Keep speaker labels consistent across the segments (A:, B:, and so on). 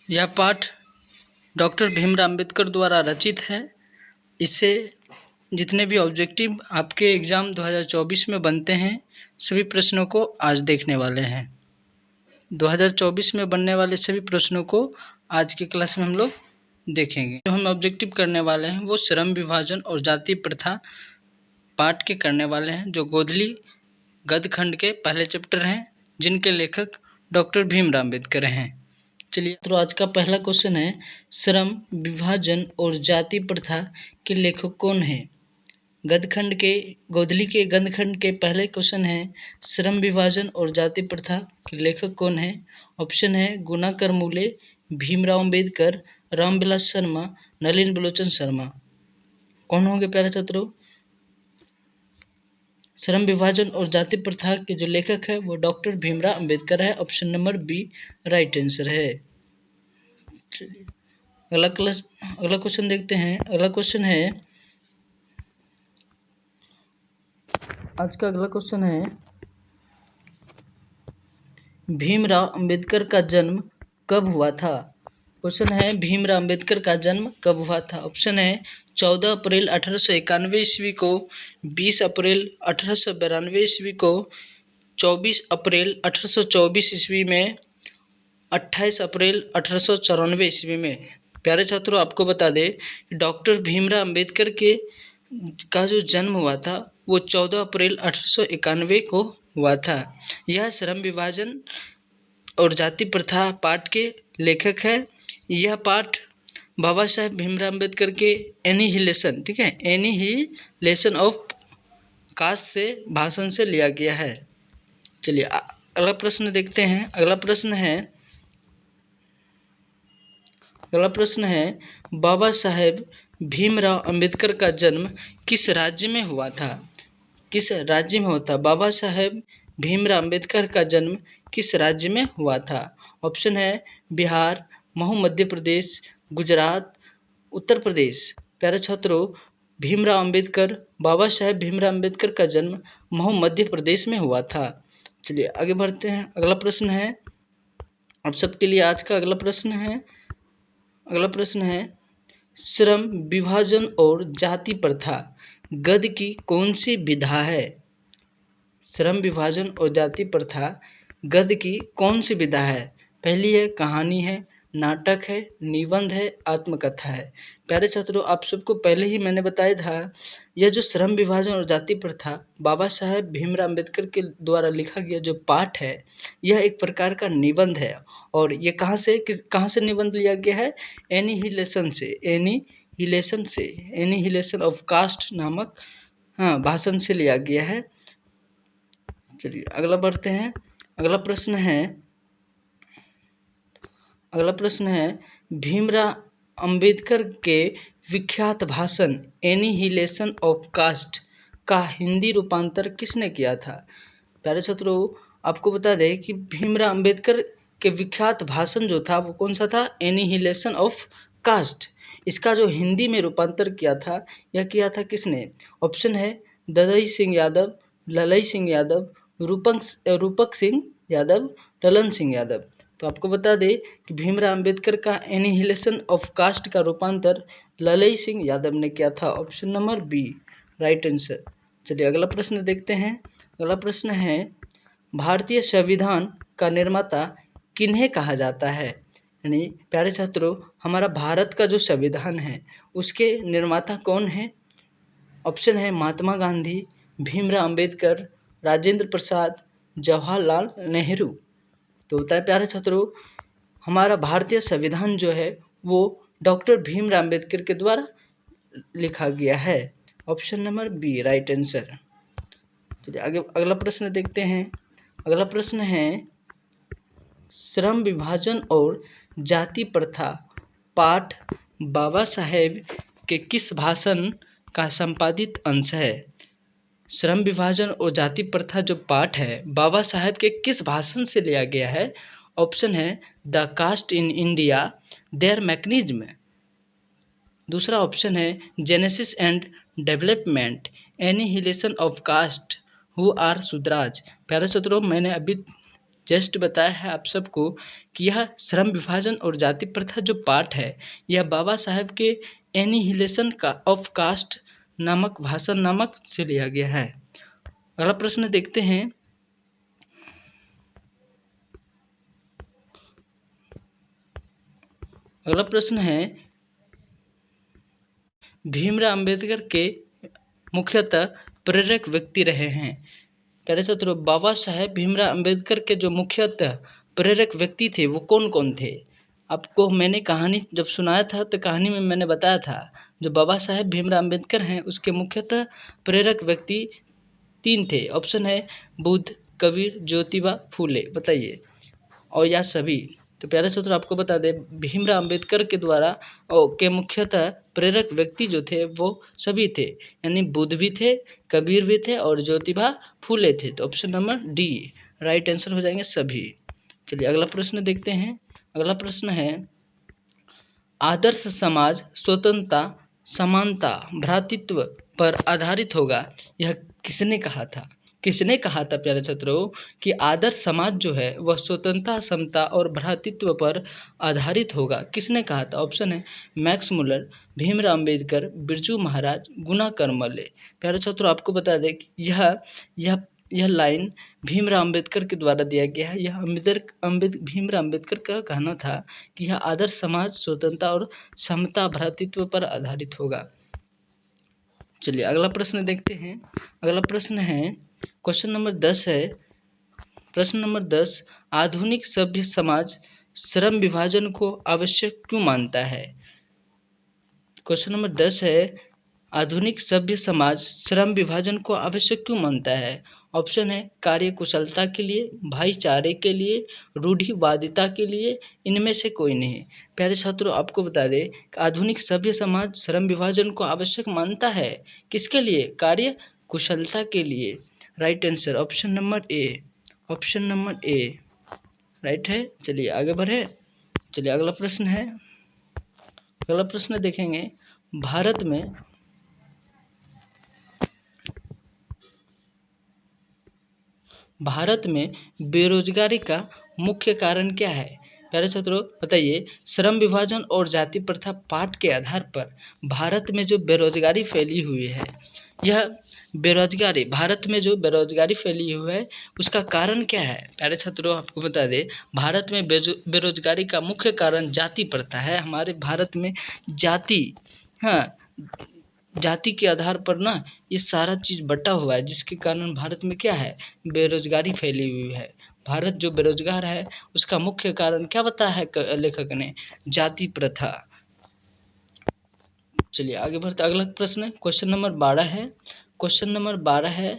A: यह पाठ डॉक्टर भीमराव अंबेडकर द्वारा रचित है। इससे जितने भी ऑब्जेक्टिव आपके एग्ज़ाम 2024 में बनते हैं, सभी प्रश्नों को आज देखने वाले हैं। 2024 में बनने वाले सभी प्रश्नों को आज की क्लास में हम लोग देखेंगे। जो हम ऑब्जेक्टिव करने वाले हैं वो श्रम विभाजन और जाति प्रथा पाठ के करने वाले हैं, जो गोधली गद्य खंड के पहले चैप्टर हैं, जिनके लेखक डॉक्टर भीमराव अंबेडकर हैं। चलिए, तो आज का पहला क्वेश्चन है, श्रम विभाजन और जाति प्रथा के लेखक कौन है। गद्यखंड के गोधली के गद्यखंड के पहले क्वेश्चन है, श्रम विभाजन और जाति प्रथा के लेखक कौन है। ऑप्शन है गुणाकर मूले, भीमराव अंबेडकर, रामविलास शर्मा, नलिन बलोचन शर्मा। कौन होंगे प्यारे छात्रों? श्रम विभाजन और जाति प्रथा के जो लेखक है वो डॉक्टर भीमराव अंबेडकर है। Option number B right answer है। चलिए, अगला क्वेश्चन देखते हैं। अगला क्वेश्चन है, आज का अगला क्वेश्चन है, भीमराव अंबेडकर का जन्म कब हुआ था। क्वेश्चन है, भीमराव अंबेडकर का जन्म कब हुआ था। ऑप्शन है 14 अप्रैल 1891 ईस्वी को, 20 अप्रैल 1892 ईस्वी को, 24 अप्रैल 1824 ईस्वी में, 28 अप्रैल 1894 ईस्वी में। प्यारे छात्रों, आपको बता दें डॉक्टर भीमराव अंबेडकर का जो जन्म हुआ था वो 14 अप्रैल 1891 को हुआ था। यह श्रम विभाजन और जाति प्रथा पाठ के लेखक है। यह पाठ बाबा साहेब भीमराव अंबेडकर के एनिहिलेशन, ठीक है, एनिहिलेशन ऑफ कास्ट से भाषण से लिया गया है। चलिए, अगला प्रश्न देखते हैं। अगला प्रश्न है, बाबा साहेब भीमराव अंबेडकर का जन्म किस राज्य में हुआ था। किस राज्य में हुआ था? बाबा साहेब भीमराव अंबेडकर का जन्म किस राज्य में हुआ था। ऑप्शन है बिहार, महू मध्य प्रदेश, गुजरात, उत्तर प्रदेश। प्यारे छात्रों, बाबा साहेब भीमराव अंबेडकर का जन्म महू मध्य प्रदेश में हुआ था। चलिए आगे बढ़ते हैं। अगला प्रश्न है आप सबके लिए, आज का अगला प्रश्न है, श्रम विभाजन और जाति प्रथा गद्य की कौन सी विधा है। श्रम विभाजन और जाति प्रथा गद्य की कौन सी विधा है। पहली है कहानी है, नाटक है, निबंध है, आत्मकथा है। प्यारे छात्रों, आप सबको पहले ही मैंने बताया था, यह जो श्रम विभाजन और जाति प्रथा बाबा साहेब भीमराव अंबेडकर के द्वारा लिखा गया जो पाठ है, यह एक प्रकार का निबंध है। और ये कहाँ से निबंध लिया गया है? एनिहिलेशन से, एनिहिलेशन ऑफ कास्ट नामक भाषण से लिया गया है। चलिए अगला बढ़ते हैं। अगला प्रश्न है, भीमराव अंबेडकर के विख्यात भाषण एनिहिलेशन ऑफ कास्ट का हिंदी रूपांतर किसने किया था। प्यारे छात्रों, आपको बता दें कि भीमराव अंबेडकर के विख्यात भाषण जो था वो कौन सा था? Annihilation of caste. इसका जो हिंदी में रूपांतर किया था, यह किया था किसने? ऑप्शन है ददई सिंह यादव, ललई सिंह यादव, रूपक सिंह यादव, ललन सिंह यादव। तो आपको बता दें कि भीमराव अंबेडकर का एनिहिलेशन ऑफ कास्ट का रूपांतर ललई सिंह यादव ने किया था। Option number B right answer. चलिए अगला प्रश्न देखते हैं। अगला प्रश्न है, भारतीय संविधान का निर्माता किन्हें कहा जाता है। यानी प्यारे छात्रों, हमारा भारत का जो संविधान है उसके निर्माता कौन है। ऑप्शन है महात्मा गांधी, भीमराव अंबेडकर, राजेंद्र प्रसाद, जवाहरलाल नेहरू। तो होता है प्यारे छात्रों, हमारा भारतीय संविधान जो है वो डॉक्टर भीमराव अंबेडकर के द्वारा लिखा गया है। Option number B right answer. चलिए आगे अगला प्रश्न देखते हैं। अगला प्रश्न है, श्रम विभाजन और जाति प्रथा पाठ बाबा साहेब के किस भाषण का संपादित अंश है। श्रम विभाजन और जाति प्रथा जो पाठ है बाबा साहेब के किस भाषण से लिया गया है। ऑप्शन है the caste in India their mechanism. दूसरा ऑप्शन है genesis and development, annihilation of caste, who are Shudras. प्यारे छात्रों, मैंने अभी जस्ट बताया है आप सबको कि यह श्रम विभाजन और जाति प्रथा जो पाठ है, यह बाबा साहेब के एनिहिलेशन का ऑफ कास्ट नामक भाषण नामक से लिया गया है। अगला प्रश्न देखते हैं। अगला प्रश्न है, भीमराव अंबेडकर के मुख्यतः प्रेरक व्यक्ति रहे हैं। प्यारे छात्रों, बाबा साहेब भीमराव अंबेडकर के जो मुख्यतः प्रेरक व्यक्ति थे वो कौन कौन थे? आपको मैंने कहानी जब सुनाया था तो कहानी में मैंने बताया था, जो बाबा साहेब भीमराव अंबेडकर हैं उसके मुख्यतः प्रेरक व्यक्ति 3 थे। ऑप्शन है बुद्ध, कबीर, ज्योतिबा फूले। बताइए, और या सभी? तो प्यारे छात्रों, आपको बता दें, भीमराव अंबेडकर के द्वारा के मुख्यतः प्रेरक व्यक्ति जो थे वो सभी थे, यानी बुद्ध भी थे, कबीर भी थे और ज्योतिबा फूले थे। तो option number D right answer हो जाएंगे सभी। चलिए अगला प्रश्न देखते हैं। अगला प्रश्न है, आदर्श समाज स्वतंत्रता, समानता, भ्रातृत्व पर आधारित होगा, यह किसने कहा था? किसने कहा था प्यारे छात्रों कि आदर्श समाज जो है वह स्वतंत्रता, समता और भ्रातृत्व पर आधारित होगा? किसने कहा था? ऑप्शन है मैक्स मुलर, भीमराव अंबेडकर, बिरजू महाराज, गुना करमले। प्यारे छात्रों, आपको बता दें कि यह लाइन भीमराव अंबेडकर के द्वारा दिया गया है। यह भीमराव अंबेडकर का कहना था कि यह आदर्श समाज स्वतंत्रता और समता भ्रातृत्व पर आधारित होगा। चलिए अगला प्रश्न देखते हैं। अगला प्रश्न है, क्वेश्चन नंबर 10 है। प्रश्न नंबर 10, आधुनिक सभ्य समाज श्रम विभाजन को आवश्यक क्यों मानता है? क्वेश्चन नंबर 10 है, आधुनिक सभ्य समाज श्रम विभाजन को आवश्यक क्यों मानता है? ऑप्शन है कार्य कुशलता के लिए, भाईचारे के लिए, रूढ़िवादिता के लिए, इनमें से कोई नहीं। प्यारे छात्रों, आपको बता दें कि आधुनिक सभ्य समाज श्रम विभाजन को आवश्यक मानता है। किसके लिए? कार्य कुशलता के लिए। Right answer option number A. Option number A right है। चलिए आगे बढ़े। चलिए अगला प्रश्न है। अगला प्रश्न देखेंगे, भारत में बेरोजगारी का मुख्य कारण क्या है? प्यारे छात्रों बताइए, श्रम विभाजन और जाति प्रथा पाठ के आधार पर भारत में जो बेरोजगारी फैली हुई है, यह बेरोजगारी भारत में जो बेरोजगारी फैली हुई है उसका कारण क्या है? प्यारे छात्रों, आपको बता दें, भारत में बेरोजगारी का मुख्य कारण जाति प्रथा है। हमारे भारत में जाति के आधार पर ना ये सारा चीज़ बटा हुआ है, जिसके कारण भारत में क्या है? बेरोजगारी फैली हुई है। भारत जो बेरोजगार है उसका मुख्य कारण क्या बताया है लेखक ने? जाति प्रथा। चलिए आगे बढ़ते। अगला प्रश्न है, क्वेश्चन नंबर 12 है। क्वेश्चन नंबर 12 है,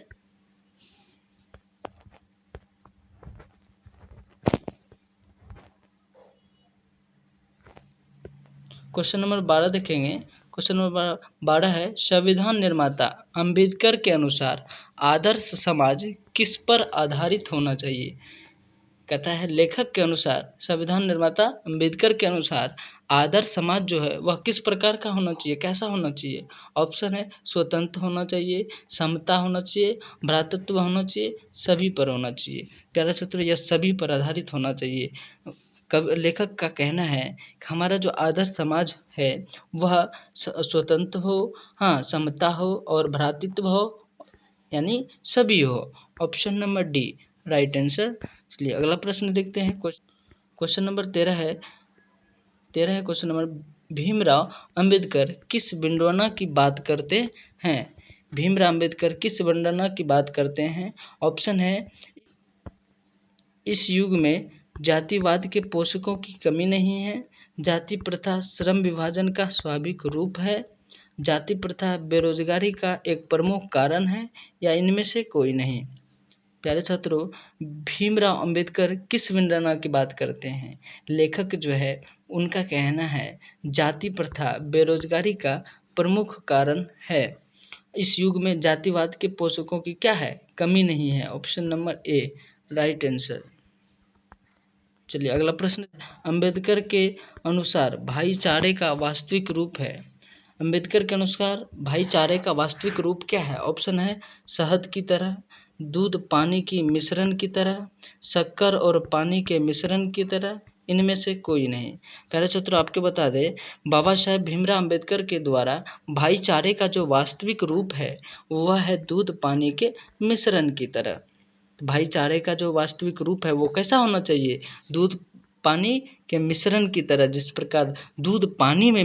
A: क्वेश्चन नंबर 12 देखेंगे। क्वेश्चन नंबर 12 है, संविधान निर्माता अंबेडकर के अनुसार आदर्श समाज किस पर आधारित होना चाहिए? कहता है लेखक के अनुसार, संविधान निर्माता अंबेडकर के अनुसार आदर्श समाज जो है वह किस प्रकार का होना चाहिए, कैसा होना चाहिए? ऑप्शन है स्वतंत्र होना चाहिए, समता होना चाहिए, भ्रातृत्व होना चाहिए, सभी पर होना चाहिए। प्यारे छात्रों, यह सभी पर आधारित होना चाहिए। लेखक का कहना है कि हमारा जो आदर्श समाज है वह स्वतंत्र हो, समता हो और भ्रातृत्व हो, यानी सभी हो। Option number D right answer. चलिए अगला प्रश्न देखते हैं। क्वेश्चन नंबर 13 है। क्वेश्चन नंबर, भीमराव अंबेडकर किस विडंबना की बात करते हैं? भीमराव अंबेडकर किस विडंबना की बात करते हैं? ऑप्शन है, इस युग में जातिवाद के पोषकों की कमी नहीं है, जाति प्रथा श्रम विभाजन का स्वाभाविक रूप है, जाति प्रथा बेरोजगारी का एक प्रमुख कारण है, या इनमें से कोई नहीं। प्यारे छात्रों, भीमराव अंबेडकर किस विडंबना की बात करते हैं? लेखक जो है उनका कहना है जाति प्रथा बेरोजगारी का प्रमुख कारण है, इस युग में जातिवाद के पोषकों की क्या है? कमी नहीं है। Option number A right answer. चलिए अगला प्रश्न, अंबेडकर के अनुसार भाईचारे का वास्तविक रूप है। अंबेडकर के अनुसार भाईचारे का वास्तविक रूप क्या है? ऑप्शन है शहद की तरह, दूध पानी की मिश्रण की तरह, शक्कर और पानी के मिश्रण की तरह, इनमें से कोई नहीं। प्यारे छात्रों, आपके बता दें, बाबा साहेब भीमराव अम्बेडकर के द्वारा भाईचारे का जो वास्तविक रूप है वह है दूध पानी के मिश्रण की तरह। भाईचारे का जो वास्तविक रूप है वो कैसा होना चाहिए? दूध पानी के मिश्रण की तरह। जिस प्रकार दूध पानी में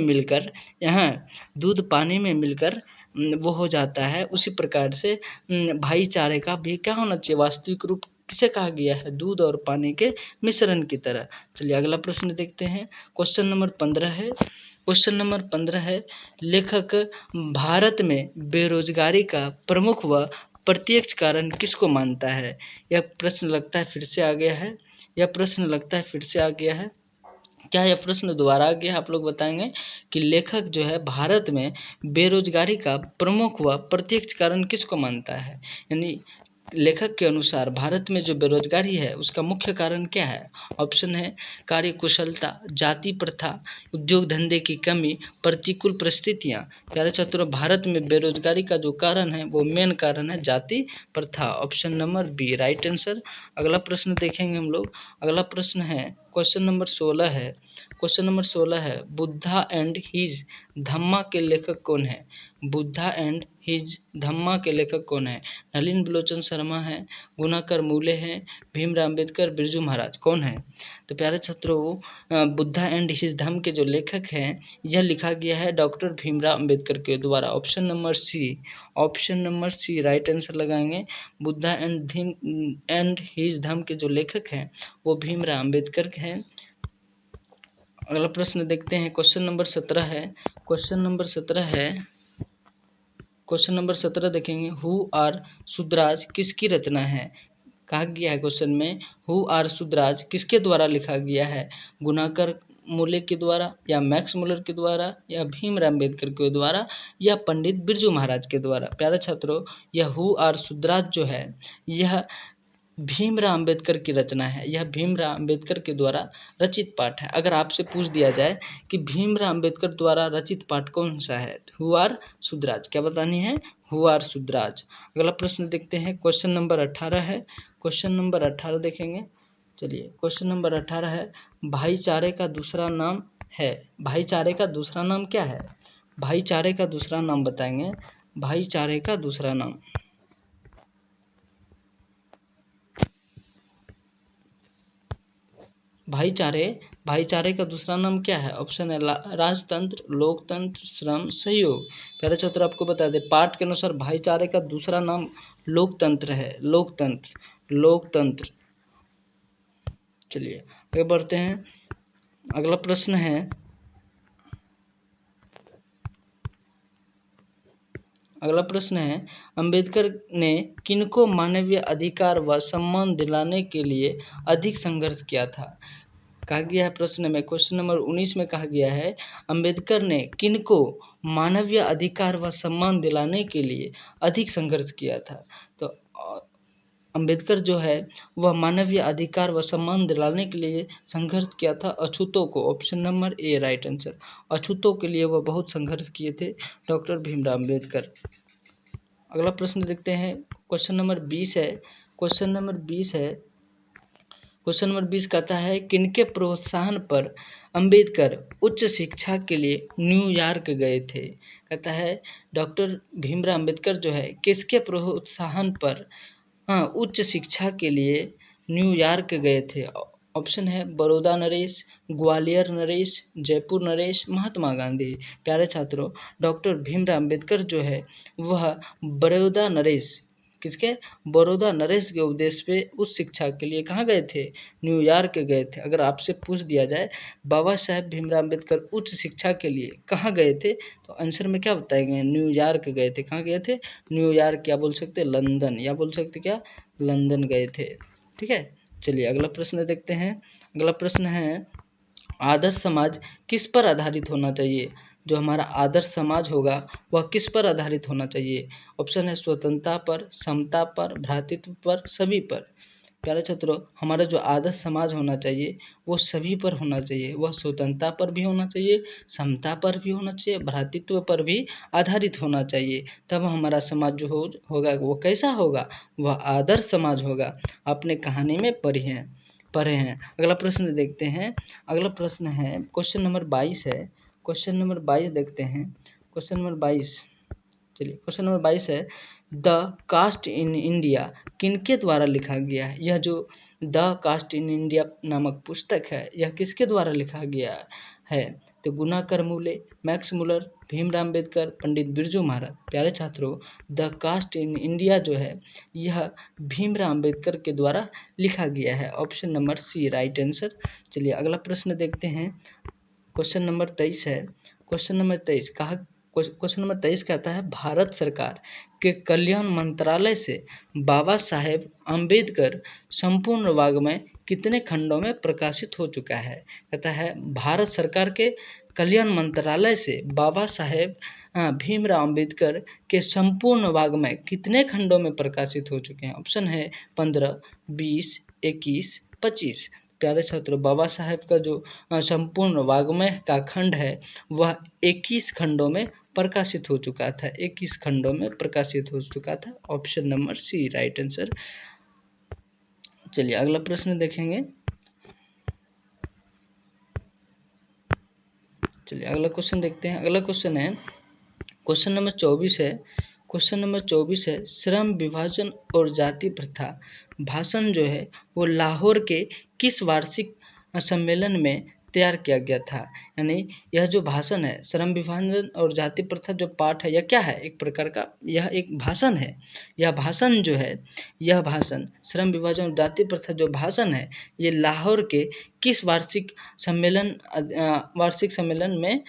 A: मिलकर वो हो जाता है, उसी प्रकार से भाईचारे का भी क्या होना चाहिए? वास्तविक रूप किसे कहा गया है? दूध और पानी के मिश्रण की तरह। चलिए अगला प्रश्न देखते हैं। क्वेश्चन नंबर 15 है, लेखक भारत में बेरोजगारी का प्रमुख व प्रत्यक्ष कारण किसको मानता है? यह प्रश्न लगता है फिर से आ गया है। क्या यह प्रश्न दोबारा आ गया? आप लोग बताएंगे कि लेखक जो है भारत में बेरोजगारी का प्रमुख व प्रत्यक्ष कारण किसको मानता है? यानी लेखक के अनुसार भारत में जो बेरोजगारी है उसका मुख्य कारण क्या है? ऑप्शन है कार्य कुशलता, जाति प्रथा, उद्योग धंधे की कमी, प्रतिकूल परिस्थितियाँ। प्यारे छात्रों, भारत में बेरोजगारी का जो कारण है वो मेन कारण है जाति प्रथा। Option number B right answer. अगला प्रश्न देखेंगे हम लोग। अगला प्रश्न है क्वेश्चन नंबर 16 है, बुद्धा एंड हिज धम्मा के लेखक कौन है? बुद्धा एंड हिज धम्मा के लेखक कौन है? नलिन बलोचन शर्मा है, गुणाकर मूले हैं, भीमराव अम्बेडकर, बिरजू महाराज, कौन है? तो प्यारे छात्रों, बुद्धा एंड हिज धम्म के जो लेखक हैं यह लिखा गया है डॉक्टर भीमराव अम्बेडकर के द्वारा। Option number C right answer लगाएंगे। बुद्धा एंड हिज धम्म के जो लेखक हैं वो भीमराव अम्बेडकर हैं। अगला प्रश्न देखते हैं। क्वेश्चन नंबर 17 देखेंगे। हु आर सुद्राज किसकी रचना है? कहा गया है क्वेश्चन में हु आर सुद्राज किसके द्वारा लिखा गया है? गुणाकर मूले के द्वारा, या मैक्स मुलर के द्वारा, या भीमराव अम्बेडकर के द्वारा, या पंडित बिरजू महाराज के द्वारा? प्यारे छात्रों, यह हु आर सुद्राज जो है यह भीमराव अम्बेडकर की रचना है। यह भीमराव अम्बेडकर के द्वारा रचित पाठ है। अगर आपसे पूछ दिया जाए कि भीमराव अम्बेडकर द्वारा रचित पाठ कौन सा है? Who are Shudras. क्या बतानी है? Who are Shudras. अगला प्रश्न देखते हैं। क्वेश्चन नंबर 18 देखेंगे। चलिए क्वेश्चन नंबर 18 है, भाईचारे का दूसरा नाम क्या है? भाईचारे का दूसरा नाम बताएंगे। भाईचारे का दूसरा नाम भाईचारे का दूसरा नाम क्या है? ऑप्शन है राजतंत्र, लोकतंत्र, श्रम, सहयोग। प्यारे छात्र, आपको बता दें पाठ के अनुसार भाईचारे का दूसरा नाम लोकतंत्र है। लोकतंत्र। चलिए आगे बढ़ते हैं। अगला प्रश्न है, अंबेडकर ने किनको मानवीय अधिकार व सम्मान दिलाने के लिए अधिक संघर्ष किया था? कहा गया है प्रश्न में, क्वेश्चन नंबर 19 में कहा गया है, अंबेडकर ने किनको मानवीय अधिकार व सम्मान दिलाने के लिए अधिक संघर्ष किया था? तो अंबेडकर जो है वह मानवीय अधिकार व सम्मान दिलाने के लिए संघर्ष किया था अछूतों को। Option number A right answer. अछूतों के लिए वह बहुत संघर्ष किए थे डॉक्टर भीमराव अम्बेडकर। अगला प्रश्न देखते हैं। क्वेश्चन नंबर 20 कहता है, किनके प्रोत्साहन पर अंबेडकर उच्च शिक्षा के लिए न्यूयॉर्क गए थे? कहता है डॉक्टर भीमराव अम्बेडकर जो है किसके प्रोत्साहन पर उच्च शिक्षा के लिए न्यूयॉर्क गए थे? ऑप्शन है बड़ौदा नरेश, ग्वालियर नरेश, जयपुर नरेश, महात्मा गांधी। प्यारे छात्रों, डॉक्टर भीमराव अम्बेडकर जो है वह बड़ौदा नरेश के उद्देश्य पे उच्च शिक्षा के लिए कहाँ गए थे? न्यूयॉर्क गए थे। अगर आपसे पूछ दिया जाए बाबा साहेब भीमराव अम्बेडकर उच्च शिक्षा के लिए कहाँ गए थे, तो आंसर में क्या बताएंगे? न्यूयॉर्क गए थे। कहाँ गए थे? न्यूयॉर्क, या बोल सकते लंदन, या बोल सकते क्या लंदन गए थे। ठीक है, चलिए अगला प्रश्न देखते हैं। अगला प्रश्न है, आदर्श समाज किस पर आधारित होना चाहिए? जो हमारा आदर्श समाज होगा वह किस पर आधारित होना चाहिए? ऑप्शन है स्वतंत्रता पर, समता पर, भ्रातृत्व पर, सभी पर। प्यारे छात्रों, हमारा जो आदर्श समाज होना चाहिए वो सभी पर होना चाहिए, वह स्वतंत्रता पर भी होना चाहिए, समता पर भी होना चाहिए, भ्रातृत्व पर भी आधारित होना चाहिए। तब हमारा समाज जो होगा वो कैसा होगा, वह आदर्श समाज होगा। आपने कहानी में पढ़े हैं। अगला प्रश्न देखते हैं। अगला प्रश्न है क्वेश्चन नंबर 22 है। क्वेश्चन नंबर 22 देखते हैं। क्वेश्चन नंबर 22, चलिए क्वेश्चन नंबर 22 है, द कास्ट इन इंडिया किनके द्वारा लिखा गया है? यह जो द कास्ट इन इंडिया नामक पुस्तक है यह किसके द्वारा लिखा गया है? तो गुनाकर मूले, मैक्स मुलर, भीमराव अम्बेडकर, पंडित बिरजू महाराज। प्यारे छात्रों, द कास्ट इन इंडिया जो है यह भीमराव अम्बेडकर के द्वारा लिखा गया है। Option number C right answer. चलिए अगला प्रश्न देखते हैं। क्वेश्चन नंबर 23 है। क्वेश्चन नंबर 23 कहता है, भारत सरकार के कल्याण मंत्रालय से बाबा साहेब अम्बेडकर संपूर्ण वाङ्मय कितने खंडों में प्रकाशित हो चुका है? कहता है भारत सरकार के कल्याण मंत्रालय से बाबा साहेब भीमराव अम्बेडकर के संपूर्ण वाङ्मय कितने खंडों में प्रकाशित हो चुके हैं? ऑप्शन है 15, 20, 21, 25। प्यारे छात्रों, बाबा साहेब का जो संपूर्ण वाङ्मय का खंड है वह 21 खंडों में प्रकाशित हो चुका था। 21 खंडों में प्रकाशित हो चुका था। Option number C right answer. चलिए अगला प्रश्न देखेंगे। चलिए अगला क्वेश्चन देखते हैं। अगला क्वेश्चन है क्वेश्चन नंबर 24 है। क्वेश्चन नंबर 24 है, श्रम विभाजन और जाति प्रथा भाषण जो है वो लाहौर के किस वार्षिक सम्मेलन में तैयार किया गया था? यानी यह जो भाषण है, श्रम विभाजन और जाति प्रथा जो पाठ है, यह क्या है? एक प्रकार का यह एक भाषण है। यह भाषण जो है, यह भाषण श्रम विभाजन और जाति प्रथा जो भाषण है, ये लाहौर के किस वार्षिक सम्मेलन में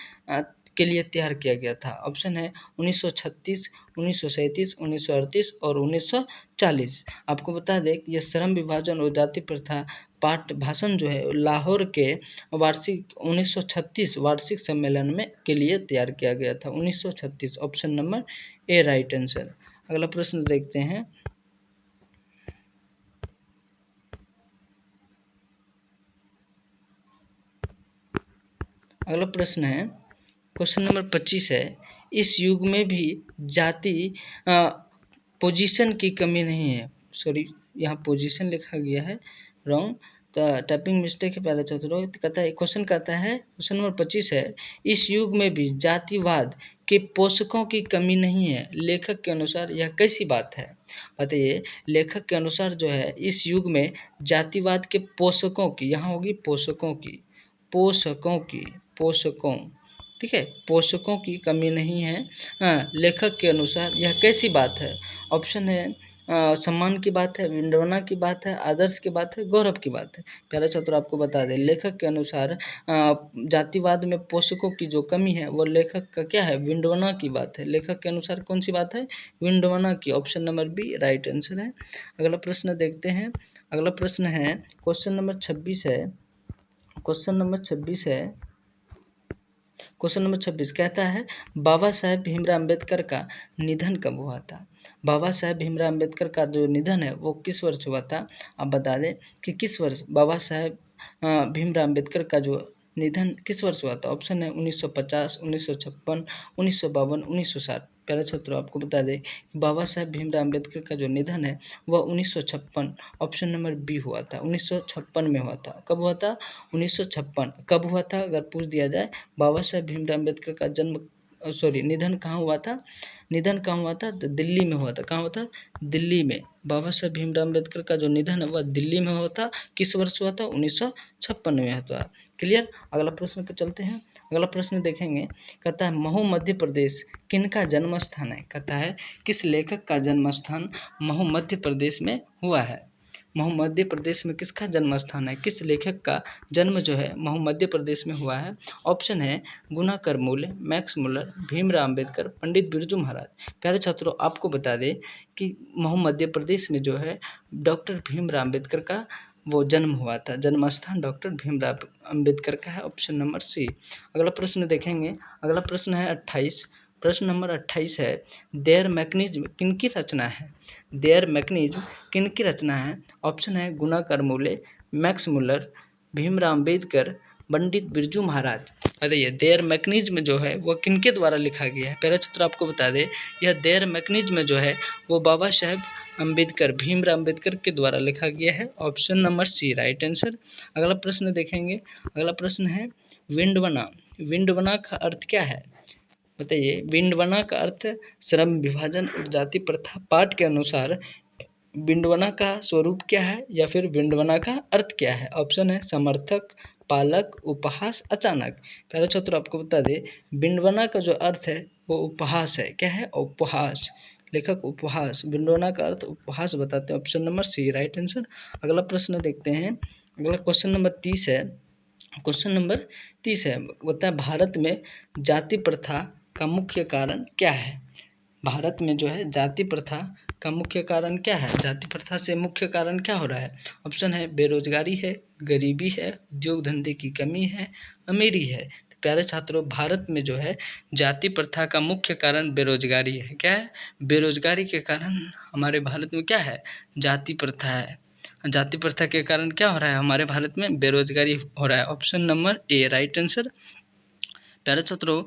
A: के लिए तैयार किया गया था? ऑप्शन है 1936, 1937, 1938 और 1940। आपको बता दें कि यह श्रम विभाजन और जाति प्रथा पाठ भाषण जो है लाहौर के वार्षिक 1936 वार्षिक सम्मेलन में के लिए तैयार किया गया था। 1936 option number A right answer. अगला प्रश्न देखते हैं। अगला प्रश्न है क्वेश्चन नंबर 25 है, इस युग में भी जाति पोजीशन की कमी नहीं है। सॉरी, यहाँ पोजीशन लिखा गया है, रॉन्ग, टाइपिंग मिस्टेक है प्यारे छात्रों। कहता है क्वेश्चन कहता है क्वेश्चन नंबर 25 है, इस युग में भी जातिवाद के पोषकों की कमी नहीं है, लेखक के अनुसार यह कैसी बात है? बताइए, लेखक के अनुसार जो है इस युग में जातिवाद के पोषकों की, यहाँ होगी पोषकों की, पोषकों, ठीक है, पोषकों की कमी नहीं है। लेखक के अनुसार यह कैसी बात है? ऑप्शन है सम्मान की बात है, विडंबना की बात है, आदर्श की बात है, गौरव की बात है। प्यारे छात्र आपको बता दें, लेखक के अनुसार जातिवाद में पोषकों की जो कमी है वो लेखक का क्या है? विडंबना की बात है। लेखक के अनुसार कौन सी बात है? विडंबना की। Option number B right answer है। अगला प्रश्न देखते हैं। अगला प्रश्न है क्वेश्चन नंबर 26 है। क्वेश्चन नंबर 26 है। क्वेश्चन नंबर 26 कहता है, बाबा साहेब भीमराव अम्बेडकर का निधन कब हुआ था? बाबा साहेब भीमराव अम्बेडकर का जो निधन है वो किस वर्ष हुआ था? आप बता दें कि किस वर्ष बाबा साहेब भीमराव अम्बेडकर का जो निधन किस वर्ष हुआ था? ऑप्शन है 1950, 1956, 1952, 1960। प्यारे छात्रों आपको बता दें कि बाबा साहेब भीमराव अम्बेडकर का जो निधन है वह 1956 ऑप्शन नंबर बी हुआ था। 1956 में हुआ था। कब हुआ था? 1956 कब हुआ था? अगर पूछ दिया जाए बाबा साहेब भीमराव अम्बेडकर का निधन कहाँ हुआ था? निधन कहाँ हुआ था? तो दिल्ली में हुआ था। कहाँ हुआ था? दिल्ली में। बाबा साहेब भीमराव अम्बेडकर का जो निधन है वह दिल्ली में हुआ था। किस वर्ष हुआ था? 1956 में हुआ था। क्लियर। अगला प्रश्न पे चलते हैं। अगला प्रश्न देखेंगे, कहता है महू मध्य प्रदेश किनका जन्म स्थान है? कहता है किस लेखक का जन्म स्थान महू मध्य प्रदेश में हुआ है? महू मध्य प्रदेश में किसका जन्म स्थान है? किस लेखक का जन्म जो है महू मध्य प्रदेश में हुआ है? ऑप्शन है गुनाकर मूले, मैक्स मुलर, भीमराव अम्बेडकर, पंडित बिरजू महाराज। प्यारे छात्रों आपको बता दें कि महू मध्य प्रदेश में जो है डॉक्टर भीमराव अम्बेडकर का वो जन्म हुआ था। जन्म स्थान डॉक्टर भीमराव अम्बेडकर का है। Option number C. अगला प्रश्न देखेंगे। अगला प्रश्न है 28। प्रश्न नंबर 28 है, देयर मैकेनिज्म किनकी रचना है? देयर मैकेनिज्म किनकी रचना है? ऑप्शन है गुणाकर मूले, मैक्स मुलर, भीमराव अम्बेडकर, पंडित बिरजू महाराज। बताइए देयर मैकेनिज्म जो है वो किनके द्वारा लिखा गया है? पहला छात्र आपको बता दे, यह देयर मैकेनिज्म जो है वो बाबा साहेब अम्बेडकर, भीमराव अम्बेडकर के द्वारा लिखा गया है। Option number C right answer. अगला प्रश्न देखेंगे। अगला प्रश्न है विंडवना। विंडवना का अर्थ क्या है? बताइए विंडवना का अर्थ श्रम विभाजन और जाति प्रथा। पाठ के अनुसार विंडवना का स्वरूप क्या है या फिर विंडवना का अर्थ क्या है? ऑप्शन है समर्थक, पालक, उपहास, अचानक। पहले छात्र आपको बता दे विंडवना का जो अर्थ है वो उपहास है। क्या है? उपहास। लेखक उपहास। विंडवना का अर्थ उपहास बताते हैं। Option number C right answer. अगला प्रश्न देखते हैं। अगला क्वेश्चन नंबर 30 है। क्वेश्चन नंबर 30 है, बताए भारत में जाति प्रथा का मुख्य कारण क्या है? भारत में जो है जाति प्रथा का मुख्य कारण क्या है? जाति प्रथा से मुख्य कारण क्या हो रहा है? ऑप्शन है बेरोजगारी है, गरीबी है, उद्योग धंधे की कमी है, अमीरी है। तो प्यारे छात्रों भारत में जो है जाति प्रथा का मुख्य कारण बेरोजगारी है। क्या है? बेरोजगारी के कारण हमारे भारत में क्या है? जाति प्रथा है। जाति प्रथा के कारण क्या हो रहा है? हमारे भारत में बेरोजगारी हो रहा है। Option number A right answer. प्यारे छात्रों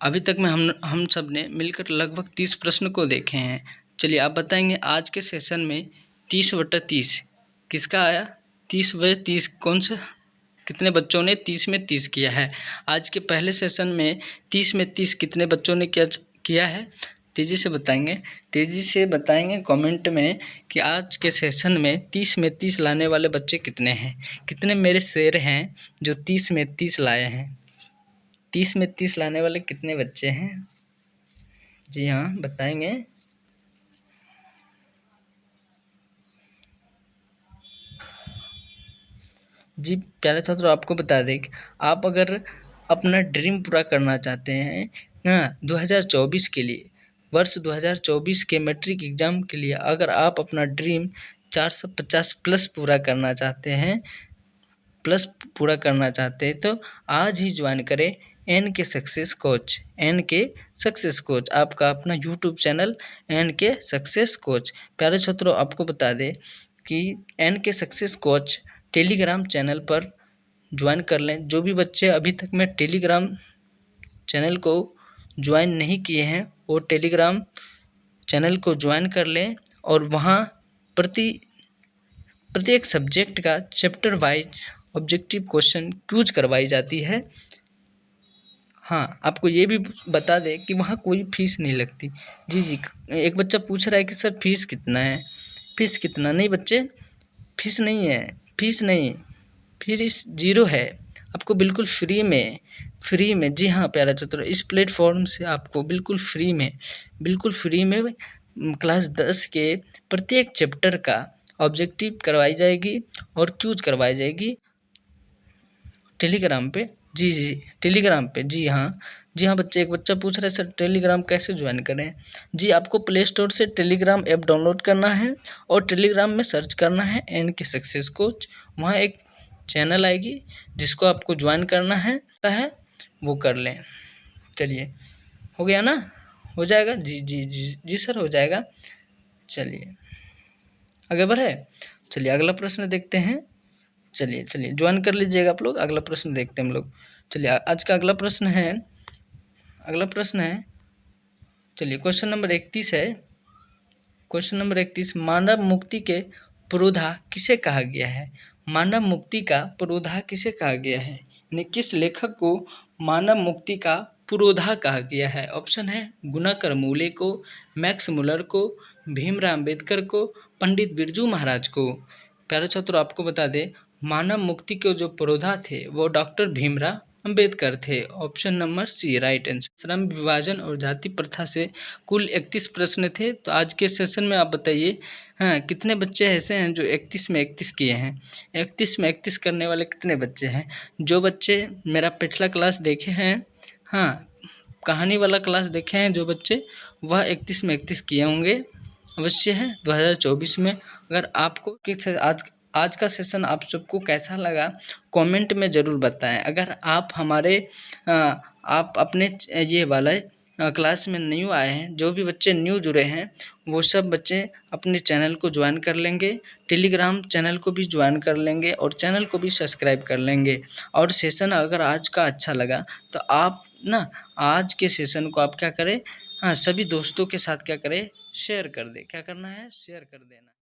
A: अभी तक में हम सब ने मिलकर लगभग 30 प्रश्न को देखे हैं। चलिए आप बताएंगे आज के सेशन में 30/30 किसका आया? 30/30 कौन सा? कितने बच्चों ने 30 में 30 किया है? आज के पहले सेशन में 30 में 30 कितने बच्चों ने किया है? तेज़ी से बताएंगे, तेज़ी से बताएंगे कमेंट में कि आज के सेशन में 30 में 30 लाने वाले बच्चे कितने हैं? कितने मेरे शेर हैं जो 30 में 30 लाए हैं? 30 में 30 लाने वाले कितने बच्चे हैं? जी हाँ बताएंगे। जी प्यारे छात्रों आपको बता दें कि आप अगर अपना ड्रीम पूरा करना चाहते हैं ना 2024 के लिए, वर्ष 2024 के मैट्रिक एग्ज़ाम के लिए अगर आप अपना ड्रीम 450 प्लस पूरा करना चाहते हैं तो आज ही ज्वाइन करें एन के सक्सेस कोच। एन के सक्सेस कोच आपका अपना यूट्यूब चैनल एन के सक्सेस कोच। प्यारे छात्रों आपको बता दें कि एन के सक्सेस कोच टेलीग्राम चैनल पर ज्वाइन कर लें। जो भी बच्चे अभी तक में टेलीग्राम चैनल को ज्वाइन नहीं किए हैं वो टेलीग्राम चैनल को ज्वाइन कर लें और वहाँ प्रत्येक सब्जेक्ट का chapter wise objective question quiz करवाई जाती है। हाँ आपको ये भी बता दें कि वहाँ कोई फीस नहीं लगती। जी एक बच्चा पूछ रहा है कि सर फीस कितना है? फीस कितना? नहीं बच्चे फीस नहीं है, फीस नहीं, फीस जीरो है। आपको बिल्कुल फ्री में जी हाँ प्यारा छात्रों इस प्लेटफॉर्म से आपको बिल्कुल फ्री में क्लास 10 के प्रत्येक चैप्टर का ऑब्जेक्टिव करवाई जाएगी और क्यूज करवाई जाएगी टेलीग्राम पे। जी टेलीग्राम पे। जी हाँ बच्चे एक बच्चा पूछ रहा है सर टेलीग्राम कैसे ज्वाइन करें? जी आपको प्ले स्टोर से टेलीग्राम ऐप डाउनलोड करना है और टेलीग्राम में सर्च करना है एन के सक्सेस कोच। वहाँ एक चैनल आएगी जिसको आपको ज्वाइन करना है वो कर लें। चलिए हो गया ना? हो जाएगा? जी सर हो जाएगा। चलिए आगे बढ़े। चलिए अगला प्रश्न देखते हैं। चलिए ज्वाइन कर लीजिएगा आप लोग। अगला प्रश्न देखते हैं हम लोग। चलिए आज का अगला प्रश्न है चलिए क्वेश्चन नंबर 31 है। क्वेश्चन नंबर 31 मानव मुक्ति के पुरोधा किसे कहा गया है? मानव मुक्ति का पुरोधा किसे कहा गया है? यानी किस लेखक को मानव मुक्ति का पुरोधा कहा गया है? ऑप्शन है गुणाकर मूले को, मैक्स मुलर को, भीमराव अम्बेडकर को, पंडित बिरजू महाराज को। प्यारे छात्रों आपको बता दें मानव मुक्ति के जो पुरोधा थे वो डॉक्टर भीमराव अम्बेडकर थे। Option number C right answer. श्रम विभाजन और जाति प्रथा से कुल 31 प्रश्न थे। तो आज के सेशन में आप बताइए हाँ कितने बच्चे ऐसे हैं जो 31 में 31 किए हैं? 31 में 31 करने वाले कितने बच्चे हैं? जो बच्चे मेरा पिछला क्लास देखे हैं, हाँ कहानी वाला क्लास देखे हैं जो बच्चे, वह 31 में 31 किए होंगे अवश्य है 2024 में। अगर आपको आज का सेशन आप सबको कैसा लगा कमेंट में ज़रूर बताएं। अगर आप हमारे आप अपने ये वाला क्लास में न्यू आए हैं, जो भी बच्चे न्यू जुड़े हैं, वो सब बच्चे अपने चैनल को ज्वाइन कर लेंगे, टेलीग्राम चैनल को भी ज्वाइन कर लेंगे और चैनल को भी सब्सक्राइब कर लेंगे। और सेशन अगर आज का अच्छा लगा तो आप ना आज के सेशन को आप क्या करें, हाँ, सभी दोस्तों के साथ क्या करें, शेयर कर दें। क्या करना है, शेयर कर देना।